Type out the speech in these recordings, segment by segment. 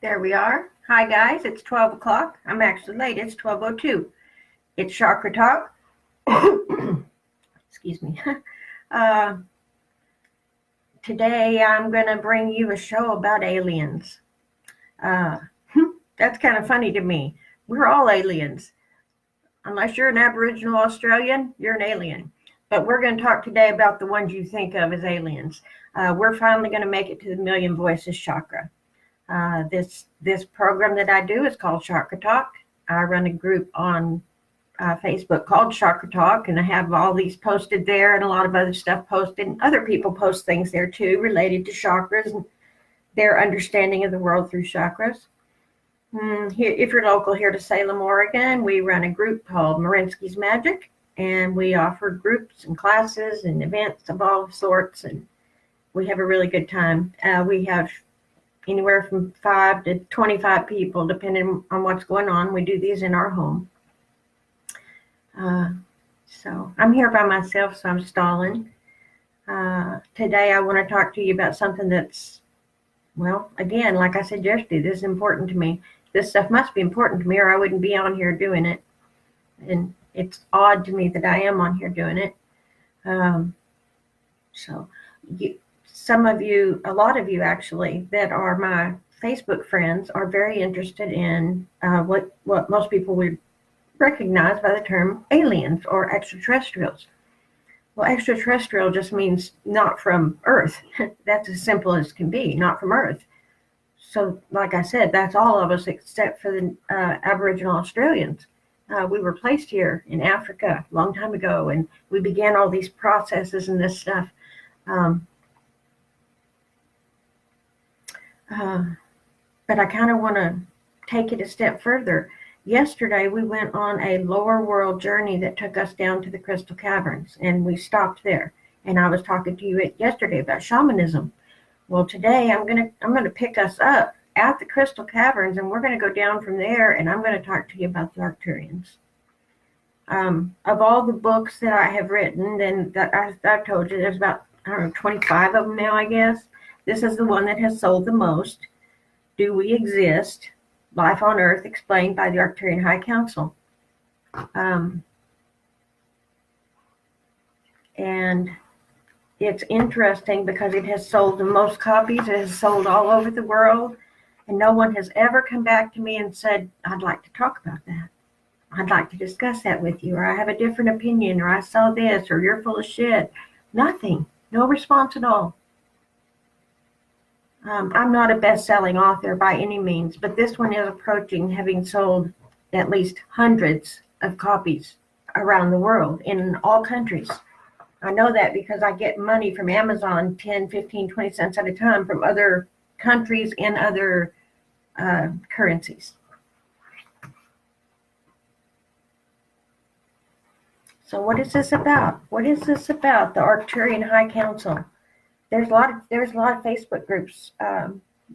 There we are. Hi guys, it's 12 o'clock. I'm actually late. It's 12:02. It's Chakra Talk. Excuse me. uh, Today I'm going to bring you a show about aliens. Uh, that's kind of funny to me. We're all aliens. Unless you're an Aboriginal Australian, you're an alien. But we're going to talk today about the ones you think of as aliens. We're finally going to make it to the Million Voices Chakra. This program that I do is called Chakra Talk. I run a group on Facebook called Chakra Talk, and I have all these posted there and a lot of other stuff posted. And other people post things there too related to chakras and their understanding of the world through chakras. If you're local here to Salem, Oregon, we run a group called Marinsky's Magic, and we offer groups and classes and events of all sorts, and we have a really good time. We have anywhere from 5 to 25 people, depending on what's going on. We do these in our home. So I'm here by myself, so I'm stalling. Today I want to talk to you about something that's, well, again, like I said yesterday, this is important to me. This stuff must be important to me or I wouldn't be on here doing it. And it's odd to me that I am on here doing it. Some of you, a lot of you actually, that are my Facebook friends are very interested in what most people would recognize by the term aliens or extraterrestrials. Well, extraterrestrial just means not from Earth. That's as simple as can be, not from Earth. So, like I said, that's all of us except for the Aboriginal Australians. We were placed here in Africa a long time ago, and we began all these processes and this stuff. But I kind of want to take it a step further. Yesterday, we went on a lower world journey that took us down to the Crystal Caverns, and we stopped there. And I was talking to you yesterday about shamanism. Well, today I'm gonna pick us up at the Crystal Caverns, and we're going to go down from there, and I'm going to talk to you about the Arcturians. Of all the books that I have written, and that I've told you, there's about 25 of them now, I guess. This is the one that has sold the most. Do we exist? Life on Earth explained by the Arcturian High Council. And it's interesting because it has sold the most copies. It has sold all over the world. And no one has ever come back to me and said, I'd like to talk about that. I'd like to discuss that with you. Or I have a different opinion. Or I saw this. Or you're full of shit. Nothing. No response at all. I'm not a best-selling author by any means, but this one is approaching having sold at least hundreds of copies around the world in all countries. I know that because I get money from Amazon, 10, 15, 20 cents at a time from other countries and other currencies. So what is this about? What is this about, the Arcturian High Council? There's a lot of Facebook groups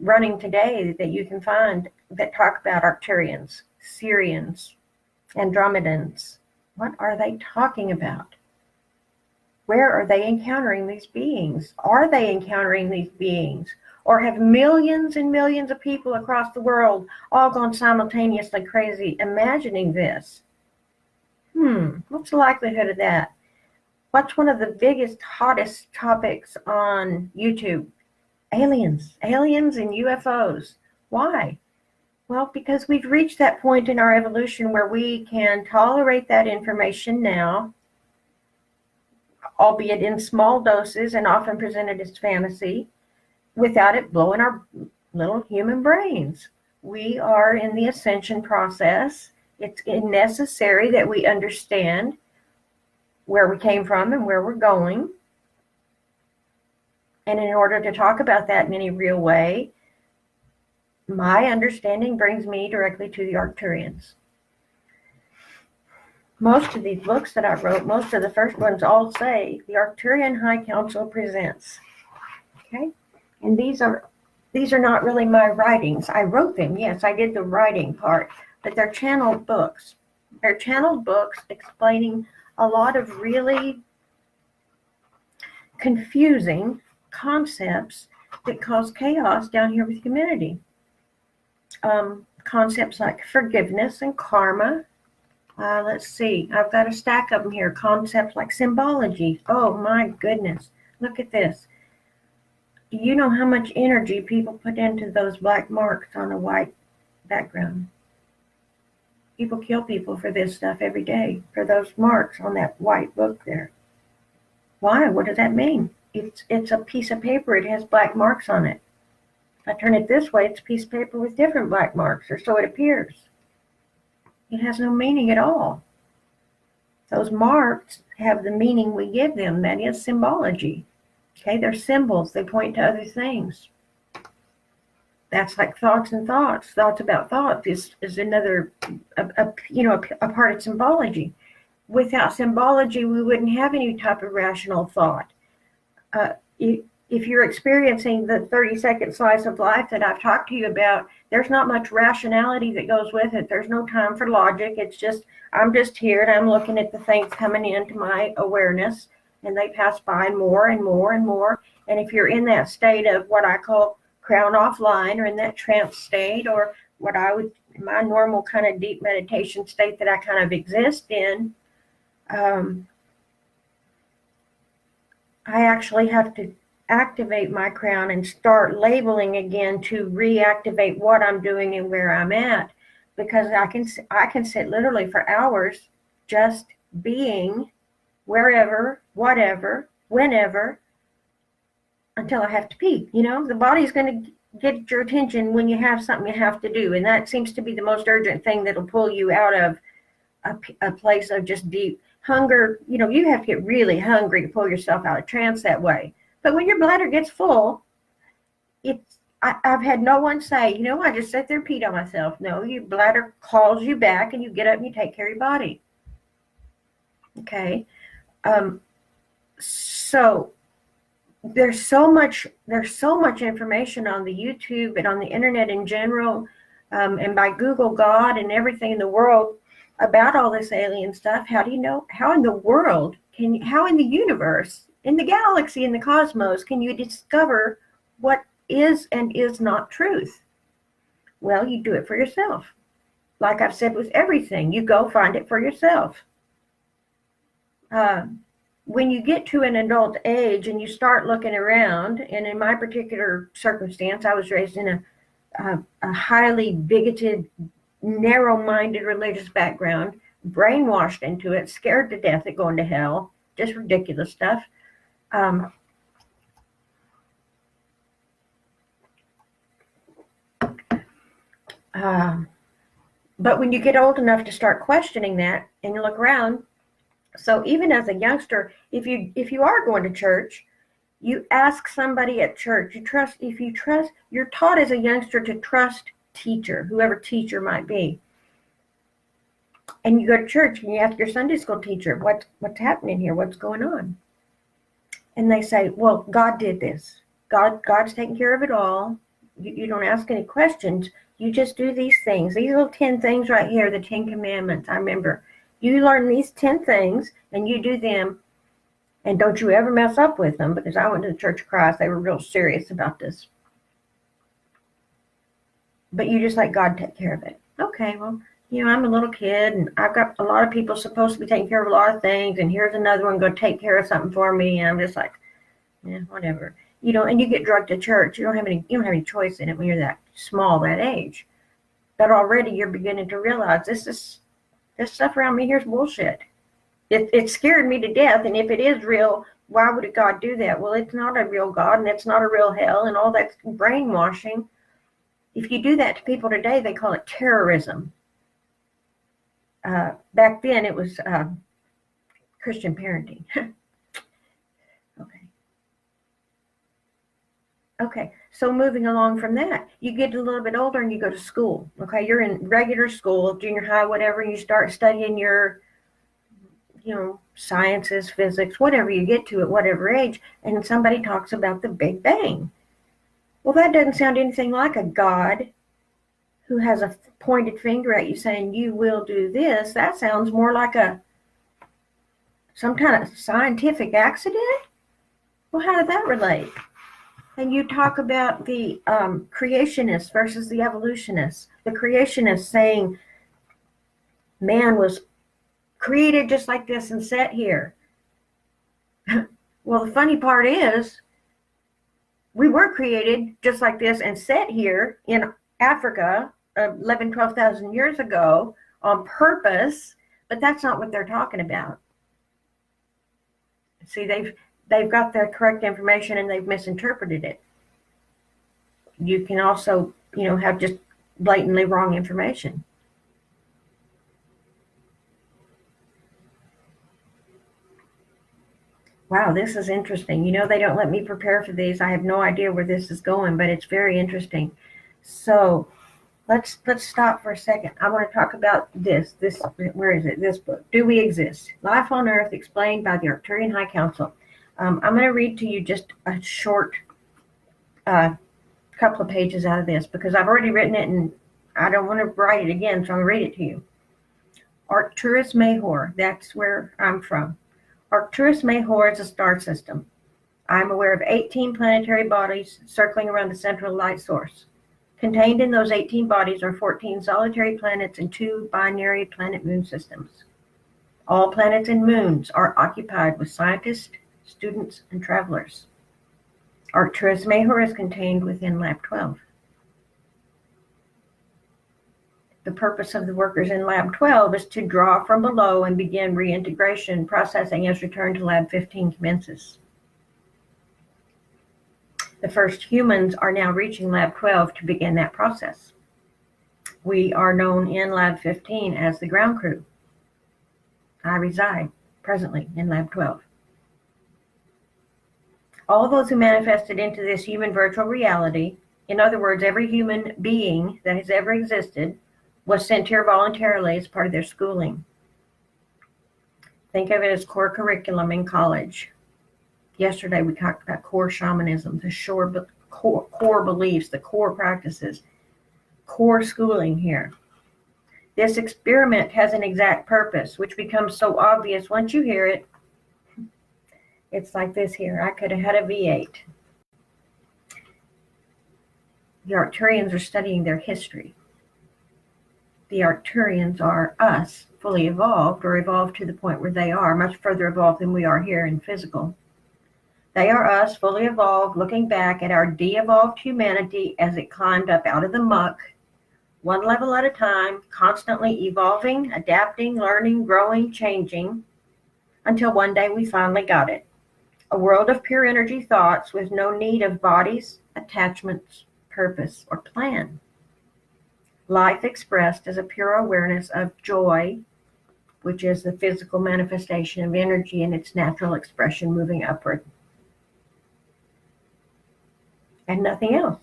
running today that you can find that talk about Arcturians, Syrians, Andromedans. What are they talking about? Where are they encountering these beings? Are they encountering these beings? Or have millions and millions of people across the world all gone simultaneously crazy imagining this? What's the likelihood of that? What's one of the biggest, hottest topics on YouTube? Aliens and UFOs. Why? Well, because we've reached that point in our evolution where we can tolerate that information now, albeit in small doses and often presented as fantasy, without it blowing our little human brains. We are in the ascension process. It's necessary that we understand where we came from and where we're going. And in order to talk about that in any real way, my understanding brings me directly to the Arcturians. Most of these books that I wrote, most of the first ones all say the Arcturian High Council presents. Okay? And these are not really my writings. I wrote them, yes, I did the writing part, but they're channeled books. They're channeled books explaining a lot of really confusing concepts that cause chaos down here with humanity. concepts like forgiveness and karma. Let's see, I've got a stack of them here. Concepts like symbology. Oh my goodness, look at this. You know how much energy people put into those black marks on a white background. People kill people for this stuff every day, for those marks on that white book there. Why? What does that mean? It's a piece of paper. It has black marks on it. If I turn it this way, it's a piece of paper with different black marks, or so it appears. It has no meaning at all. Those marks have the meaning we give them. That is symbology. Okay, they're symbols. They point to other things. That's like thoughts and thoughts. Thoughts about thoughts is another, a part of symbology. Without symbology, we wouldn't have any type of rational thought. If you're experiencing the 30-second slice of life that I've talked to you about, there's not much rationality that goes with it. There's no time for logic. It's just, I'm just here and I'm looking at the things coming into my awareness, and they pass by more and more and more. And if you're in that state of what I call crown offline, or in that trance state, or what I would, my normal kind of deep meditation state that I kind of exist in, I actually have to activate my crown and start labeling again to reactivate what I'm doing and where I'm at, because I can sit literally for hours just being wherever, whatever, whenever, until I have to pee. The body's going to get your attention when you have something you have to do, and that seems to be the most urgent thing that'll pull you out of a place of just deep hunger. You have to get really hungry to pull yourself out of trance that way. But when your bladder gets full, I've had no one say, I just sat there and peed on myself. No, your bladder calls you back, and you get up and you take care of your body. Okay. So there's so much information on the YouTube and on the internet in general, and by Google God and everything in the world about all this alien stuff. How do you know? How in the world how in the universe, in the galaxy, in the cosmos, can you discover what is and is not truth? Well, you do it for yourself. Like I've said with everything, you go find it for yourself. When you get to an adult age and you start looking around, and in my particular circumstance, I was raised in a highly bigoted, narrow-minded religious background, brainwashed into it, scared to death of going to hell, just ridiculous stuff. But when you get old enough to start questioning that, and you look around, so even as a youngster, if you are going to church, you ask somebody at church. You're taught as a youngster to trust teacher, whoever teacher might be. And you go to church and you ask your Sunday school teacher, what's happening here? What's going on? And they say, well, God did this. God's taking care of it all. You don't ask any questions. You just do these things. These little 10 things right here, the 10 commandments. I remember. You learn these 10 things and you do them, and don't you ever mess up with them, because I went to the Church of Christ. They were real serious about this. But you just let God take care of it. Okay, well, I'm a little kid, and I've got a lot of people supposed to be taking care of a lot of things, and here's another one going to take care of something for me, and I'm just like, whatever. And you get drugged to church. You don't have any choice in it when you're that small, that age. But already you're beginning to realize this stuff around me here is bullshit. It scared me to death, and if it is real, why would God do that? Well, it's not a real God, and it's not a real hell, and all that's brainwashing. If you do that to people today, they call it terrorism. Back then, it was Christian parenting. Okay, so moving along from that, you get a little bit older and you go to school. Okay, you're in regular school, junior high, whatever, and you start studying your, sciences, physics, whatever you get to at whatever age, and somebody talks about the Big Bang. Well, that doesn't sound anything like a God who has a pointed finger at you saying, you will do this. That sounds more like some kind of scientific accident. Well, how did that relate? And you talk about the creationists versus the evolutionists. The creationists saying man was created just like this and set here. Well, the funny part is we were created just like this and set here in Africa 11, 12,000 years ago on purpose, but that's not what they're talking about. See, they've got the correct information and they've misinterpreted it. You can also, have just blatantly wrong information. Wow, this is interesting. They don't let me prepare for these. I have no idea where this is going, but it's very interesting. So let's stop for a second. I want to talk about this, where is it? This book, Do We Exist? Life on Earth Explained by the Arcturian High Council. I'm going to read to you just a short couple of pages out of this because I've already written it and I don't want to write it again, so I'm going to read it to you. Arcturus Major, that's where I'm from. Arcturus Major is a star system. I'm aware of 18 planetary bodies circling around the central light source. Contained in those 18 bodies are 14 solitary planets and 2 binary planet-moon systems. All planets and moons are occupied with scientists, students, and travelers. Arcturus Major is contained within Lab 12. The purpose of the workers in Lab 12 is to draw from below and begin reintegration processing as return to Lab 15 commences. The first humans are now reaching Lab 12 to begin that process. We are known in Lab 15 as the ground crew. I reside presently in Lab 12. All those who manifested into this human virtual reality, in other words, every human being that has ever existed, was sent here voluntarily as part of their schooling. Think of it as core curriculum in college. Yesterday we talked about core shamanism, the core beliefs, the core practices, core schooling here. This experiment has an exact purpose, which becomes so obvious once you hear it. It's like this here. I could have had a V8. The Arcturians are studying their history. The Arcturians are us, fully evolved, or evolved to the point where they are, much further evolved than we are here in physical. They are us, fully evolved, looking back at our de-evolved humanity as it climbed up out of the muck, one level at a time, constantly evolving, adapting, learning, growing, changing, until one day we finally got it. A world of pure energy thoughts with no need of bodies, attachments, purpose, or plan. Life expressed as a pure awareness of joy, which is the physical manifestation of energy in its natural expression moving upward. And nothing else.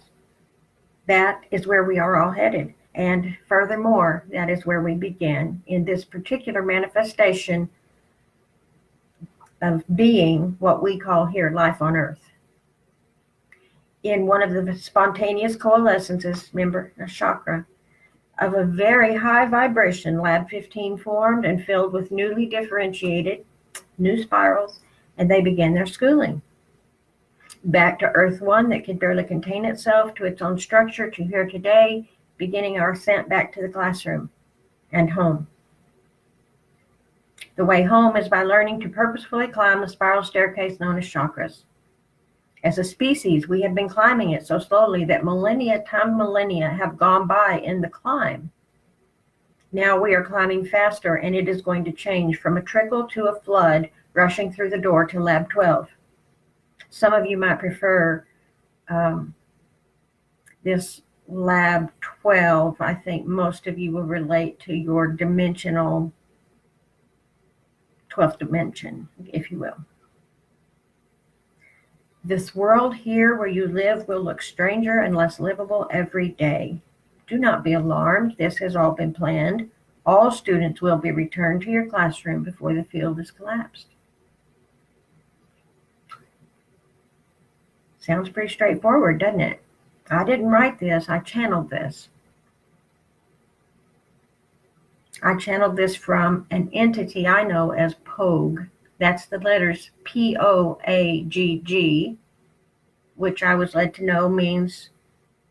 That is where we are all headed. And furthermore, that is where we begin in this particular manifestation of being what we call here life on Earth. In one of the spontaneous coalescences, remember, a chakra, of a very high vibration, Lab 15 formed and filled with newly differentiated new spirals, and they began their schooling. Back to Earth 1 that could barely contain itself, to its own structure, to here today, beginning our ascent back to the classroom and home. The way home is by learning to purposefully climb the spiral staircase known as chakras. As a species, we have been climbing it so slowly that millennia have gone by in the climb. Now we are climbing faster, and it is going to change from a trickle to a flood rushing through the door to Lab 12. Some of you might prefer this Lab 12. I think most of you will relate to your dimensional 12th dimension, if you will. This world here where you live will look stranger and less livable every day. Do not be alarmed. This has all been planned. All students will be returned to your classroom before the field is collapsed. Sounds pretty straightforward, doesn't it? I didn't write this. I channeled this. I channeled this from an entity I know as POAGG. That's the letters P-O-A-G-G. which I was led to know means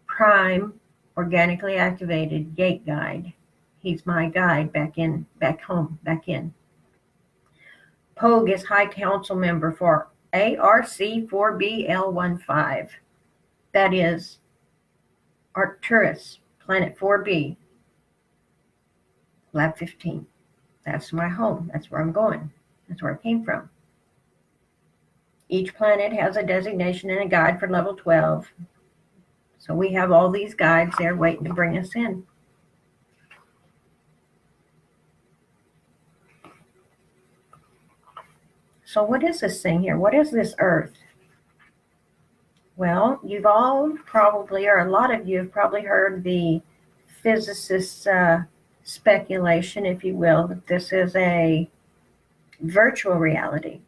prime organically activated gate guide. He's my guide back home. Pogue is High Council member for ARC4BL15. That is Arcturus, Planet 4B, Lab 15. That's my home. That's where I'm going. That's where I came from. Each planet has a designation and a guide for level 12. So we have all these guides there waiting to bring us in. So what is this thing here? What is this Earth? Well, you've all probably, or a lot of you have probably heard the physicists' speculation, if you will, that this is a virtual reality.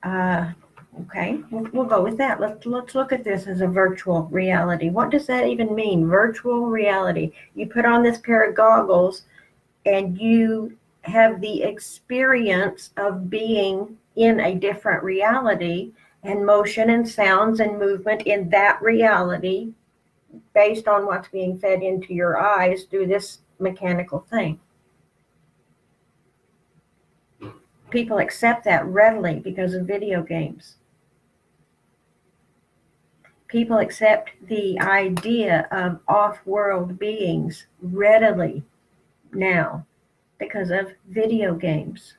Okay, we'll go with that. Let's look at this as a virtual reality. What does that even mean, virtual reality? You put on this pair of goggles and you have the experience of being in a different reality, and motion and sounds and movement in that reality based on what's being fed into your eyes through this mechanical thing. People accept that readily because of video games. People accept the idea of off-world beings readily now because of video games.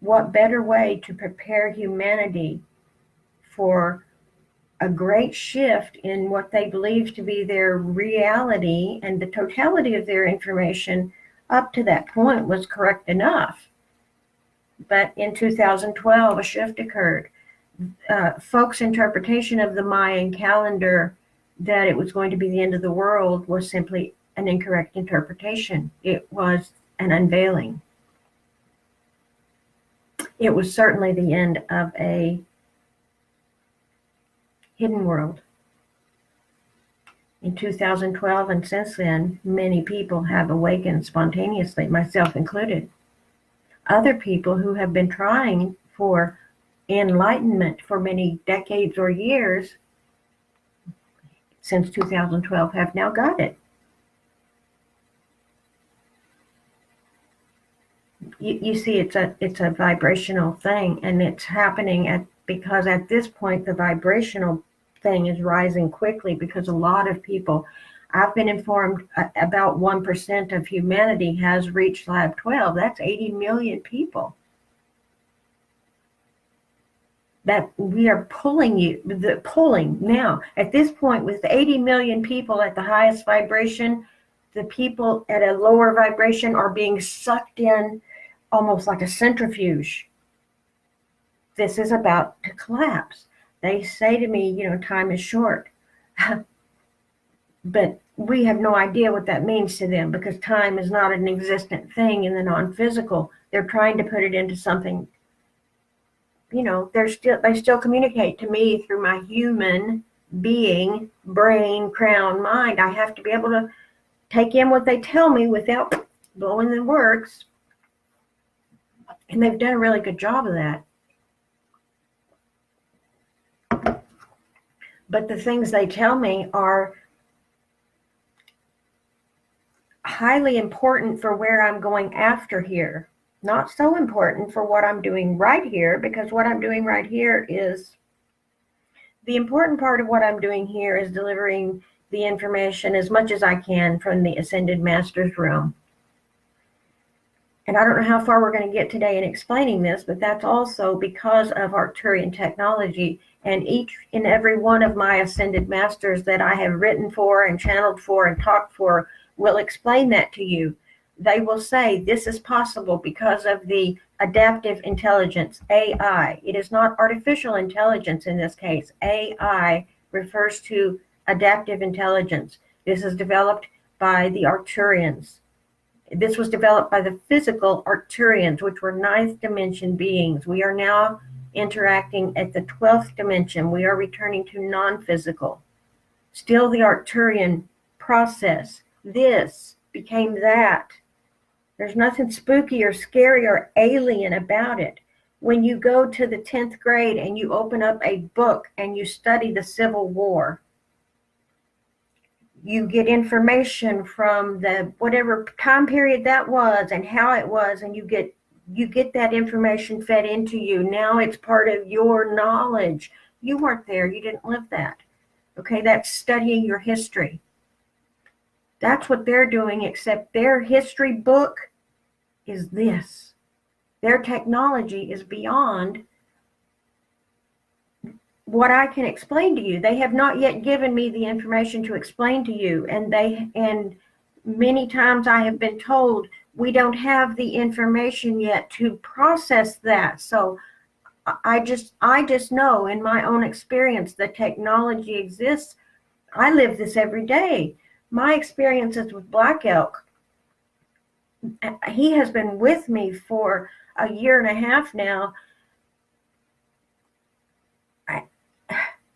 What better way to prepare humanity for a great shift in what they believe to be their reality, and the totality of their information up to that point was correct enough. But in 2012, a shift occurred. Folks' interpretation of the Mayan calendar that it was going to be the end of the world was simply an incorrect interpretation. It was an unveiling. It was certainly the end of a hidden world. In 2012 and since then, many people have awakened spontaneously, myself included. Other people who have been trying for enlightenment for many decades or years since 2012 have now got it. You see, it's a vibrational thing, and it's happening because at this point the vibrational thing is rising quickly, because a lot of people, I've been informed about 1% of humanity has reached Lab 12. That's 80 million people. That we are pulling now. At this point, with 80 million people at the highest vibration, the people at a lower vibration are being sucked in almost like a centrifuge. This is about to collapse. They say to me, time is short. But we have no idea what that means to them, because time is not an existent thing in the non-physical. They're trying to put it into something. They still communicate to me through my human being, brain, crown, mind. I have to be able to take in what they tell me without blowing the works. And they've done a really good job of that. But the things they tell me are highly important for where I'm going after here. Not so important for what I'm doing right here, because what I'm doing right here is the important part of what I'm doing here is delivering the information as much as I can from the Ascended Master's realm. And I don't know how far we're going to get today in explaining this, but that's also because of Arcturian technology. And each and every one of my Ascended Masters that I have written for and channeled for and talked for will explain that to you. They will say this is possible because of the adaptive intelligence, AI. It is not artificial intelligence in this case. AI refers to adaptive intelligence. This is developed by the Arcturians. This was developed by the physical Arcturians, which were ninth dimension beings. We are now interacting at the 12th dimension. We are returning to non-physical. Still the Arcturian process. This became that. There's nothing spooky or scary or alien about it. when you go to the 10th grade and you open up a book and you study the Civil War, you get information from the whatever time period that was and how it was, and you get that information fed into you. Now it's part of your knowledge. You weren't there. You didn't live that. Okay, that's studying your history. That's what they're doing, except their history book is this. Their technology is beyond what I can explain to you. They have not yet given me the information to explain to you. And many times I have been told we don't have the information yet to process that. So I just know in my own experience the technology exists. I live this every day. My experiences with Black Elk, he has been with me for a year and a half now.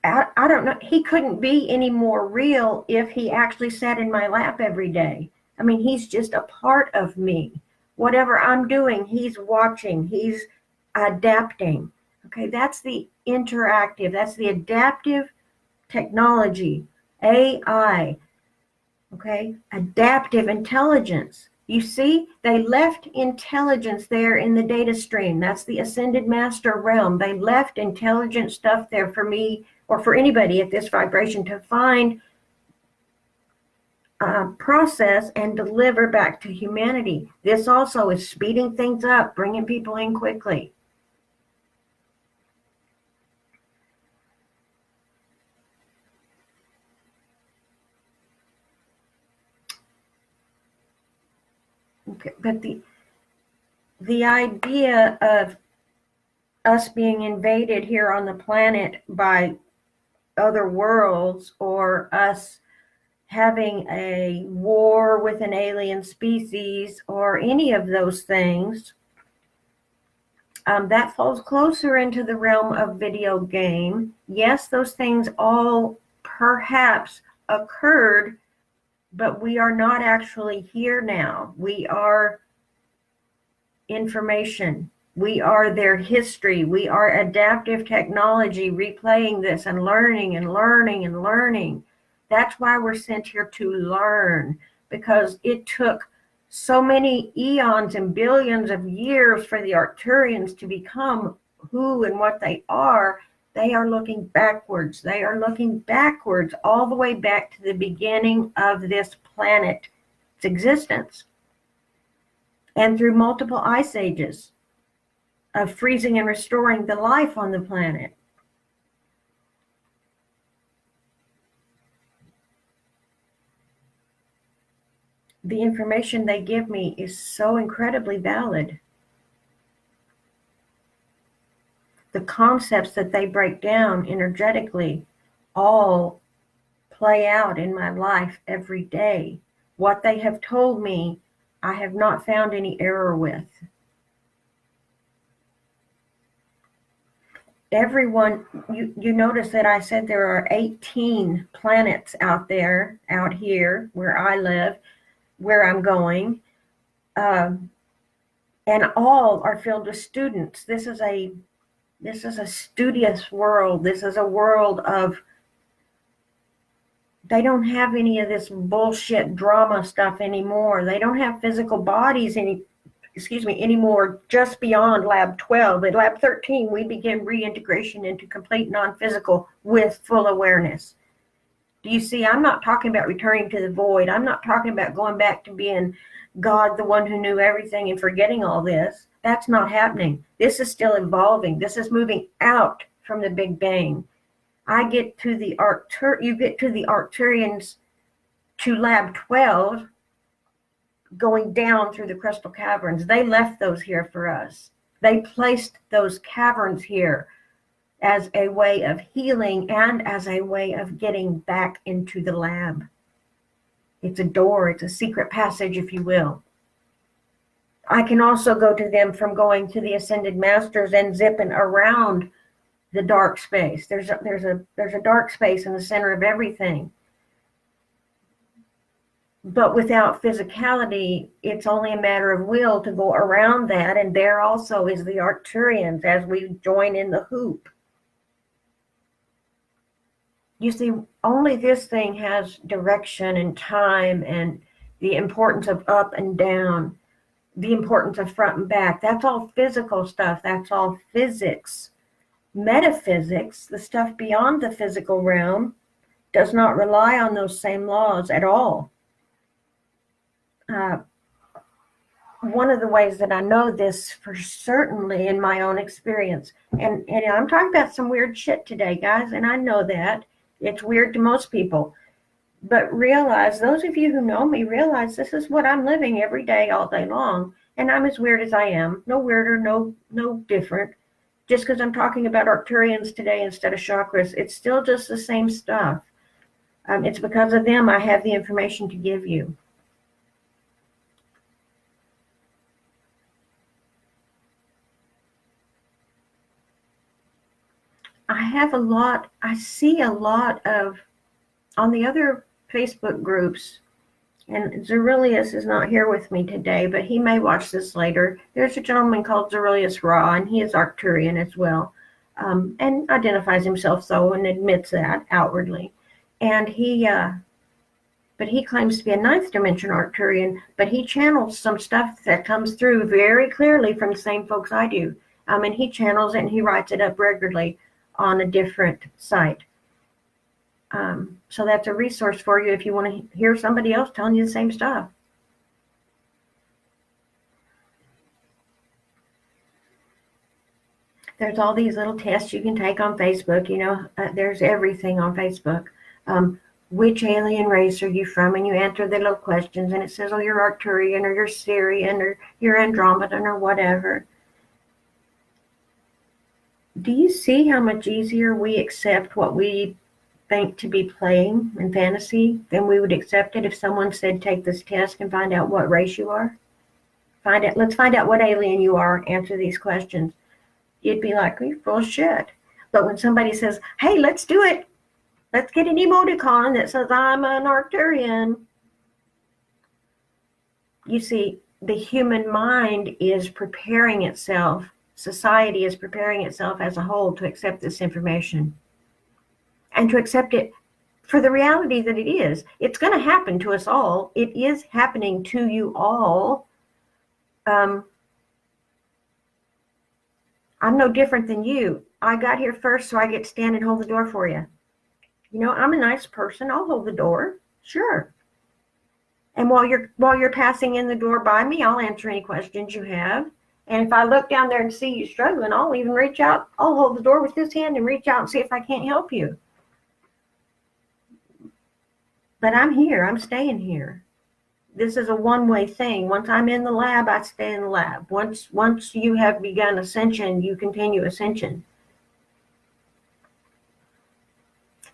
I don't know. He couldn't be any more real if he actually sat in my lap every day. I mean, he's just a part of me. Whatever I'm doing, he's watching, he's adapting. Okay, that's the interactive, that's the adaptive technology, AI. Okay, adaptive intelligence. You see, they left intelligence there in the data stream. That's the ascended master realm. They left intelligent stuff there for me or for anybody at this vibration to find, process, and deliver back to humanity. This also is speeding things up, bringing people in quickly. Okay, but the idea of us being invaded here on the planet by other worlds, or us having a war with an alien species, or any of those things, that falls closer into the realm of video game. Yes, those things all perhaps occurred, but we are not actually here now. We are information. We are their history. We are adaptive technology, replaying this and learning and learning and learning. That's why we're sent here to learn, because it took so many eons and billions of years for the Arcturians to become who and what they are. They are looking backwards. They are looking backwards all the way back to the beginning of this planet's existence, and through multiple ice ages of freezing and restoring the life on the planet. The information they give me is so incredibly valid. The concepts that they break down energetically all play out in my life every day. What they have told me, I have not found any error with. Everyone, you notice that I said there are 18 planets out there, out here, where I live, where I'm going, and all are filled with students. This is a studious world. This is a world of, they don't have any of this bullshit drama stuff anymore. They don't have physical bodies anymore, just beyond lab 12. At lab 13, we begin reintegration into complete non-physical with full awareness. Do you see? I'm not talking about returning to the void. I'm not talking about going back to being God, the one who knew everything, and forgetting all this. That's not happening. This is still evolving. This is moving out from the Big Bang. You get to the Arcturians to lab 12, going down through the crystal caverns. They left those here for us. They placed those caverns here as a way of healing and as a way of getting back into the lab. It's a door, it's a secret passage, if you will. I can also go to them from going to the Ascended Masters and zipping around the dark space. There's a dark space in the center of everything. But without physicality, it's only a matter of will to go around that. And there also is the Arcturians as we join in the hoop. You see, only this thing has direction and time and the importance of up and down, the importance of front and back. That's all physical stuff. That's all physics. Metaphysics, the stuff beyond the physical realm, does not rely on those same laws at all. One of the ways that I know this for certainly in my own experience, and I'm talking about some weird shit today, guys, and I know that. It's weird to most people. But realize, those of you who know me, realize this is what I'm living every day, all day long. And I'm as weird as I am. No weirder, no different. Just because I'm talking about Arcturians today instead of chakras, it's still just the same stuff. It's because of them I have the information to give you. I see a lot of, on the other Facebook groups, and Zerilius is not here with me today, but he may watch this later. There's a gentleman called Zerilius Ra, and he is Arcturian as well, and identifies himself so and admits that outwardly. And but he claims to be a ninth dimension Arcturian, but he channels some stuff that comes through very clearly from the same folks I do. And he channels it and he writes it up regularly on a different site. So that's a resource for you if you want to hear somebody else telling you the same stuff. There's all these little tests you can take on Facebook. There's everything on Facebook. Which alien race are you from? And you answer the little questions, and it says, oh, you're Arcturian, or you're Syrian, or you're Andromedan, or whatever. Do you see how much easier we accept what we think to be playing in fantasy than we would accept it if someone said, take this test and find out what race you are? Let's find out what alien you are, answer these questions. You'd be like, you're full of shit. But when somebody says, hey, let's do it. Let's get an emoticon that says I'm an Arcturian. You see, the human mind is preparing itself. Society is preparing itself as a whole to accept this information and to accept it for the reality that it is. It's going to happen to us all. It is happening to you all. I'm no different than you. I got here first, so I get to stand and hold the door for you. I'm a nice person. I'll hold the door. Sure. And while you're passing in the door by me, I'll answer any questions you have. And if I look down there and see you struggling, I'll even reach out. I'll hold the door with this hand and reach out and see if I can't help you. But I'm here. I'm staying here. This is a one-way thing. Once I'm in the lab, I stay in the lab. Once you have begun ascension, you continue ascension.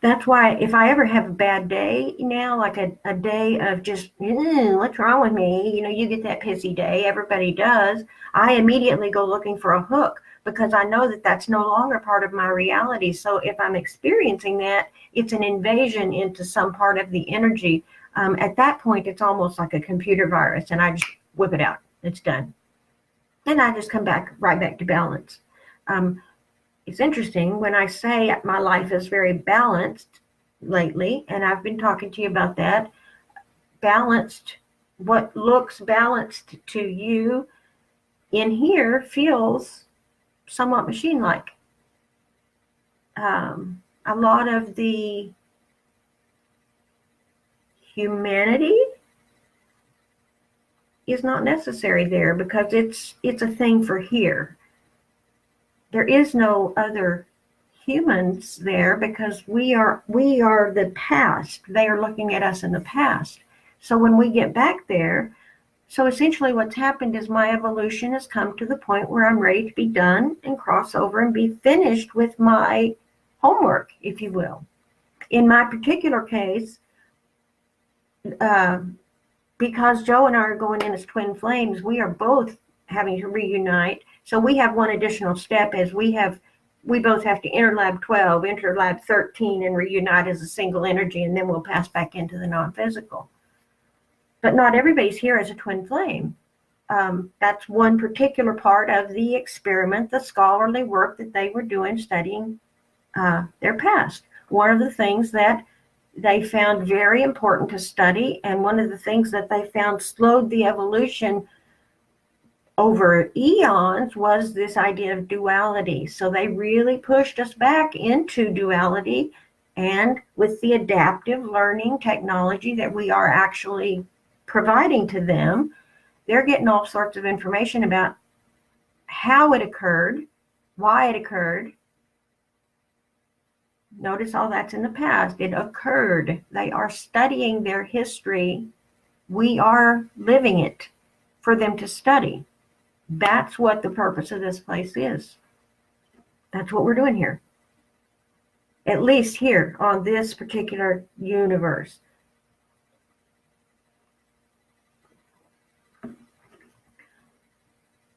That's why if I ever have a bad day now, like a day of just, what's wrong with me? You get that pissy day. Everybody does. I immediately go looking for a hook because I know that that's no longer part of my reality. So if I'm experiencing that, it's an invasion into some part of the energy. At that point, it's almost like a computer virus, and I just whip it out. It's done. And I just come right back to balance. It's interesting when I say my life is very balanced lately, and I've been talking to you about that. Balanced, what looks balanced to you in here feels somewhat machine-like. A lot of the humanity is not necessary there because it's a thing for here. There is no other humans there because we are the past. They are looking at us in the past. So when we get back there, so essentially what's happened is my evolution has come to the point where I'm ready to be done and cross over and be finished with my homework, if you will. In my particular case, because Joe and I are going in as twin flames, we are both having to reunite. So we have one additional step as we both have to enter lab 12, enter lab 13, and reunite as a single energy, and then we'll pass back into the non-physical. But not everybody's here as a twin flame. That's one particular part of the experiment, the scholarly work that they were doing, studying their past. One of the things that they found very important to study, and one of the things that they found slowed the evolution over eons, was this idea of duality. So they really pushed us back into duality, and with the adaptive learning technology that we are actually providing to them, they're getting all sorts of information about how it occurred, why it occurred. Notice all that's in the past. It occurred. They are studying their history. We are living it for them to study. That's what the purpose of this place is. That's what we're doing here. At least here on this particular universe.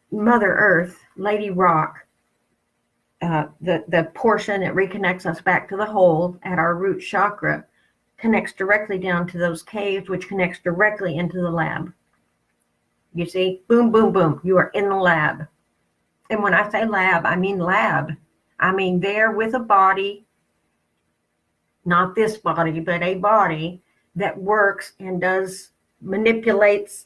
Mother Earth, Lady Rock, the portion that reconnects us back to the whole at our root chakra, connects directly down to those caves, which connects directly into the lab. You see, boom, boom, boom, you are in the lab. And when I say lab, I mean lab. I mean there with a body, not this body, but a body that works and manipulates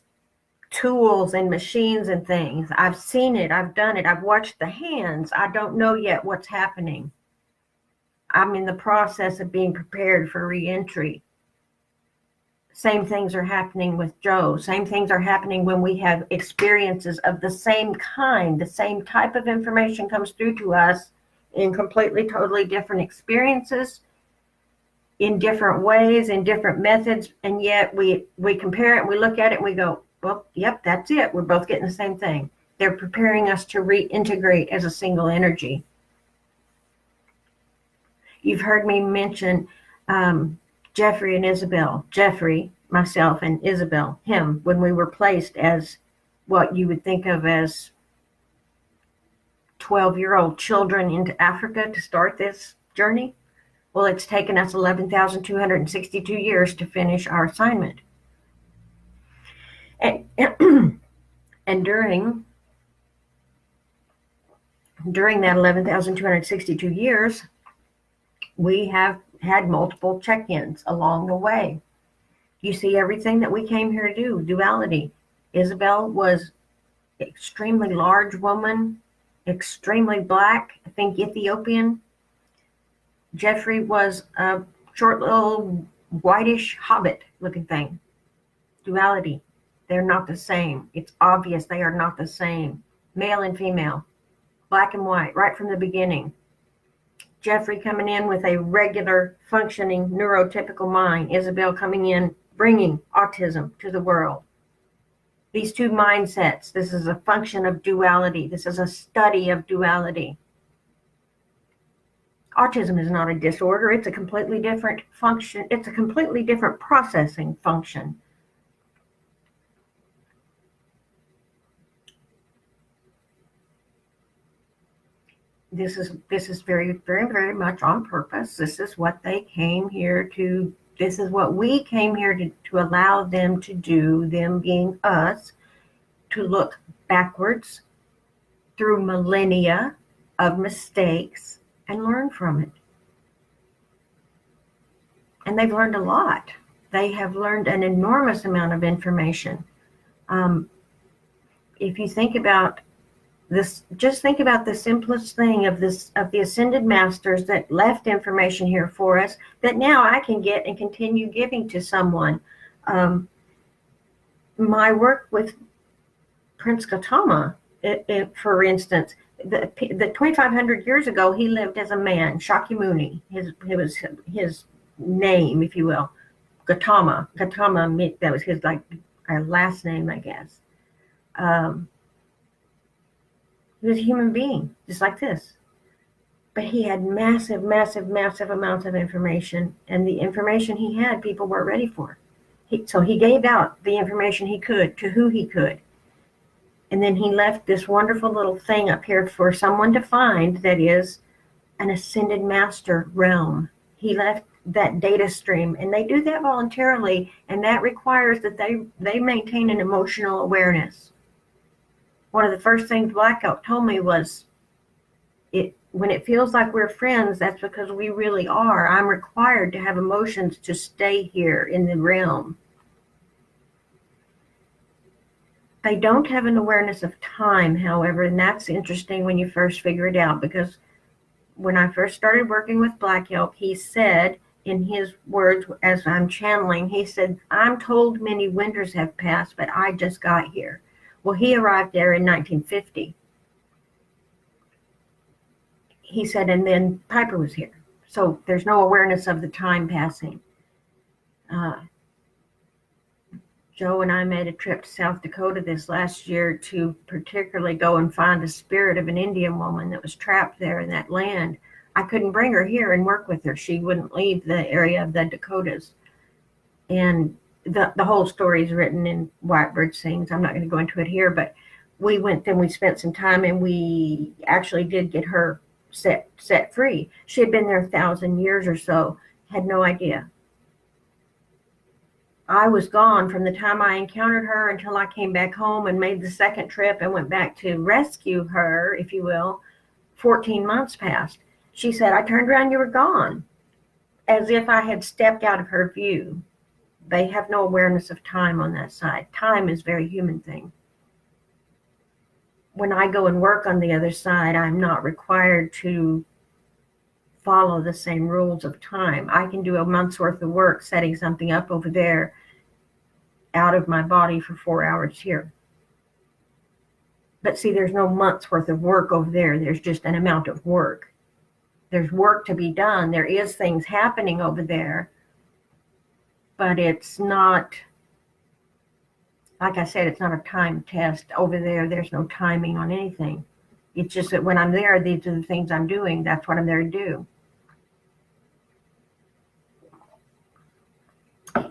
tools and machines and things. I've seen it. I've done it. I've watched the hands. I don't know yet what's happening. I'm in the process of being prepared for re-entry. Same things are happening with Joe. Same things are happening when we have experiences of the same kind. The same type of information comes through to us in completely, totally different experiences, in different ways, in different methods, and yet we compare it and we look at it and we go, well, yep, that's it. We're both getting the same thing. They're preparing us to reintegrate as a single energy. You've heard me mention Jeffrey and Isabel. Jeffrey, myself, and Isabel, him, when we were placed as what you would think of as 12-year-old children into Africa to start this journey. Well, it's taken us 11,262 years to finish our assignment. And during that 11,262 years, we have had multiple check-ins along the way. You see everything that we came here to do, duality. Isabel was an extremely large woman, extremely black, I think Ethiopian. Jeffrey was a short little whitish hobbit looking thing. Duality. They're not the same. It's obvious they are not the same. Male and female, black and white, right from the beginning. Jeffrey coming in with a regular functioning neurotypical mind. Isabel coming in, bringing autism to the world. These two mindsets, this is a function of duality. This is a study of duality. Autism is not a disorder. It's a completely different function. It's a completely different processing function. This is very, very, very much on purpose. This is what they came here to. This is what we came here to allow them to do, them being us, to look backwards through millennia of mistakes and learn from it. And they've learned a lot. They have learned an enormous amount of information. If you think about this, just think about the simplest thing of the ascended masters that left information here for us that now I can get and continue giving to someone. My work with Prince Gautama, for instance, the 2,500 years ago, he lived as a man, Shakyamuni. It was his name, if you will, Gautama. Gautama, that was his last name, I guess. He was a human being, just like this. But he had massive, massive, massive amounts of information, and the information he had, people weren't ready for. So he gave out the information he could to who he could. And then he left this wonderful little thing up here for someone to find that is an ascended master realm. He left that data stream, and they do that voluntarily, and that requires that they maintain an emotional awareness. One of the first things Black Elk told me was, when it feels like we're friends, that's because we really are. I'm required to have emotions to stay here in the realm. They don't have an awareness of time, however, and that's interesting when you first figure it out, because when I first started working with Black Elk, he said, in his words, as I'm channeling, he said, I'm told many winters have passed, but I just got here. Well, he arrived there in 1950. He said, and then Piper was here. So there's no awareness of the time passing. Joe and I made a trip to South Dakota this last year to particularly go and find the spirit of an Indian woman that was trapped there in that land. I couldn't bring her here and work with her. She wouldn't leave the area of the Dakotas. And the whole story is written in Whitebird Sings. I'm not going to go into it here, but we went and we spent some time, and we actually did get her set free. She had been there 1,000 years or so, had no idea. I was gone from the time I encountered her until I came back home and made the second trip and went back to rescue her, if you will. 14 months passed. She said, I turned around, you were gone, as if I had stepped out of her view. They have no awareness of time on that side. Time is a very human thing. When I go and work on the other side, I'm not required to follow the same rules of time. I can do a month's worth of work setting something up over there out of my body for 4 hours here. But see, there's no month's worth of work over there. There's just an amount of work. There's work to be done. There is things happening over there, but it's not, like I said, it's not a time test. Over there, there's no timing on anything. It's just that when I'm there, these are the things I'm doing. That's what I'm there to do.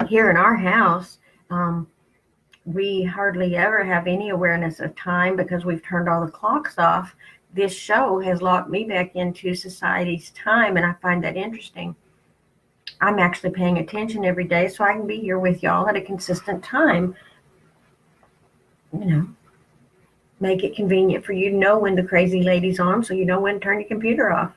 Here in our house, we hardly ever have any awareness of time because we've turned all the clocks off. This show has locked me back into society's time, and I find that interesting. I'm actually paying attention every day so I can be here with y'all at a consistent time. You know, make it convenient for you to know when the crazy lady's on, so you know when to turn your computer off.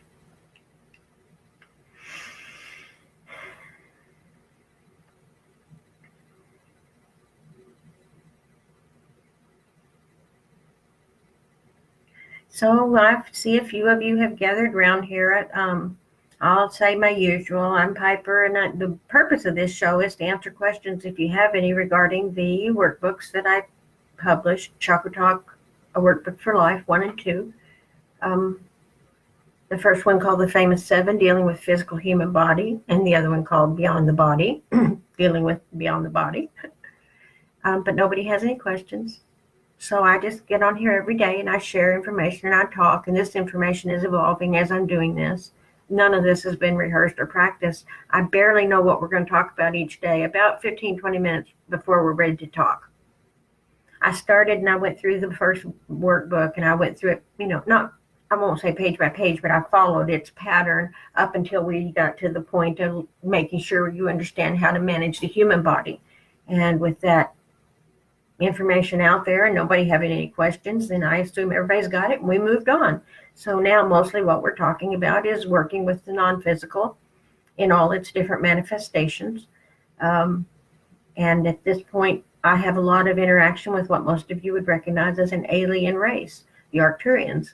So I see a few of you have gathered around here at, I'll say my usual, I'm Piper, and the purpose of this show is to answer questions if you have any regarding the workbooks that I published, Chakra Talk, A Workbook for Life, 1 and 2. The first one called The Famous Seven, dealing with physical human body, and the other one called Beyond the Body, dealing with beyond the body. But nobody has any questions. So I just get on here every day and I share information and I talk, and this information is evolving as I'm doing this. None of this has been rehearsed or practiced. I barely know what we're going to talk about each day, about 15, 20 minutes before we're ready to talk. I started and I went through the first workbook and I went through it, I won't say page by page, but I followed its pattern up until we got to the point of making sure you understand how to manage the human body. And with that information out there and nobody having any questions, then I assume everybody's got it and we moved on. So now mostly what we're talking about is working with the non-physical in all its different manifestations. And at this point, I have a lot of interaction with what most of you would recognize as an alien race, the Arcturians.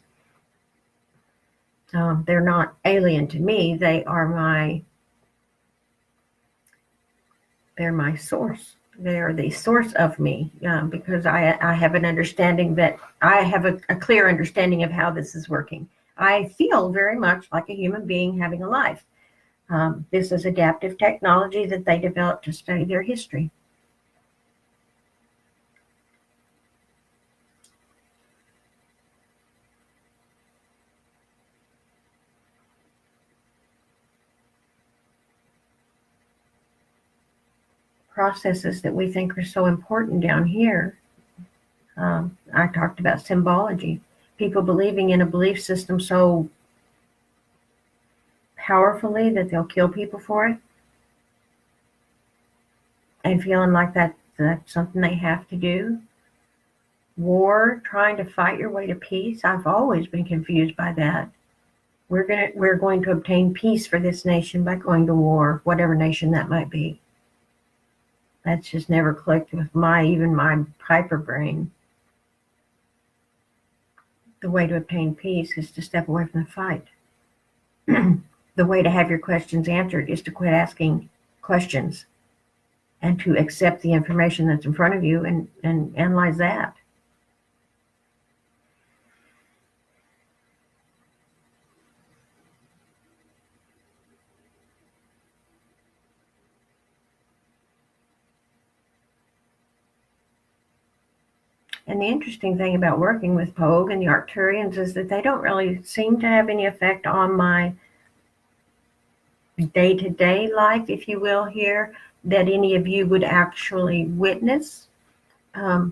They're not alien to me. They're my source. They're the source of me, because I have an understanding that I have a clear understanding of how this is working. I feel very much like a human being having a life. This is adaptive technology that they developed to study their history. Processes that we think are so important down here. I talked about symbology. People believing in a belief system so powerfully that they'll kill people for it. and feeling like that's something they have to do. War, trying to fight your way to peace. I've always been confused by that. We're going to obtain peace for this nation by going to war, whatever nation that might be. That's just never clicked with even my hyper brain. The way to obtain peace is to step away from the fight. The way to have your questions answered is to quit asking questions and to accept the information that's in front of you and analyze that. And the interesting thing about working with Pogue and the Arcturians is that they don't really seem to have any effect on my day-to-day life, if you will, here, that any of you would actually witness. A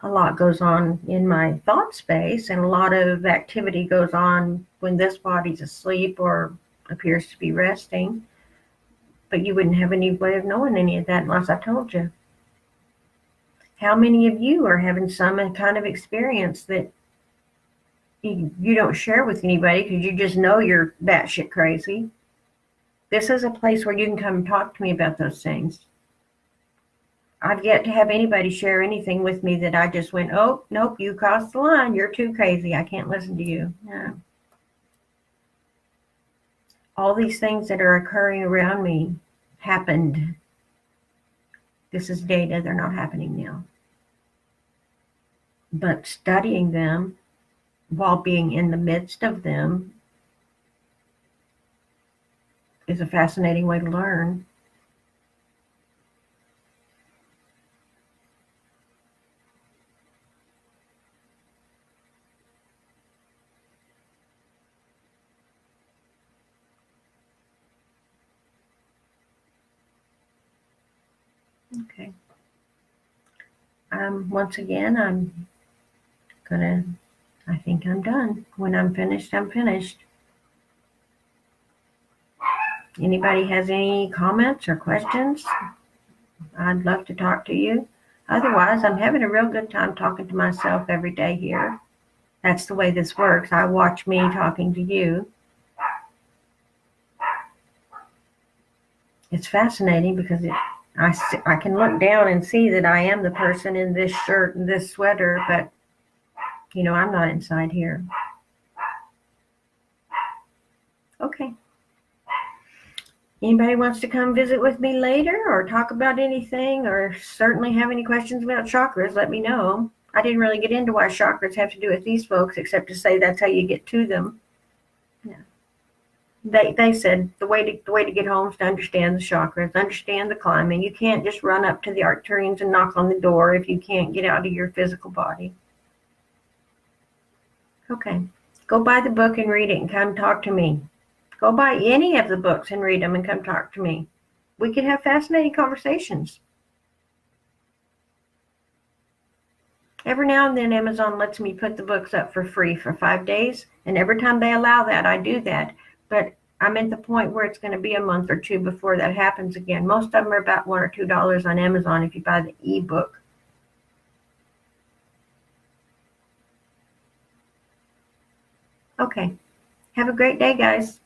lot goes on in my thought space, and a lot of activity goes on when this body's asleep or appears to be resting. But you wouldn't have any way of knowing any of that unless I told you. How many of you are having some kind of experience that you don't share with anybody because you just know you're batshit crazy? This is a place where you can come and talk to me about those things. I've yet to have anybody share anything with me that I just went, oh, nope, you crossed the line. You're too crazy. I can't listen to you. No. All these things that are occurring around me happened. This is data. They're not happening now. But studying them while being in the midst of them is a fascinating way to learn. Okay. Once again, I think I'm done. When I'm finished, I'm finished. Anybody has any comments or questions? I'd love to talk to you. Otherwise, I'm having a real good time talking to myself every day here. That's the way this works. I watch me talking to you. It's fascinating because I can look down and see that I am the person in this shirt and this sweater, but, I'm not inside here. Okay. Anybody wants to come visit with me later or talk about anything or certainly have any questions about chakras, let me know. I didn't really get into why chakras have to do with these folks except to say that's how you get to them. Yeah. They said the way to get home is to understand the chakras, understand the climbing. You can't just run up to the Arcturians and knock on the door if you can't get out of your physical body. Okay. Go buy the book and read it and come talk to me. Go buy any of the books and read them and come talk to me. We could have fascinating conversations. Every now and then Amazon lets me put the books up for free for 5 days, and every time they allow that, I do that. But I'm at the point where it's going to be a month or two before that happens again. Most of them are about $1 or $2 on Amazon if you buy the ebook. Okay. Have a great day, guys.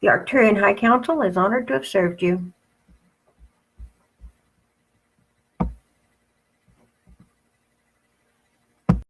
The Arcturian High Council is honored to have served you.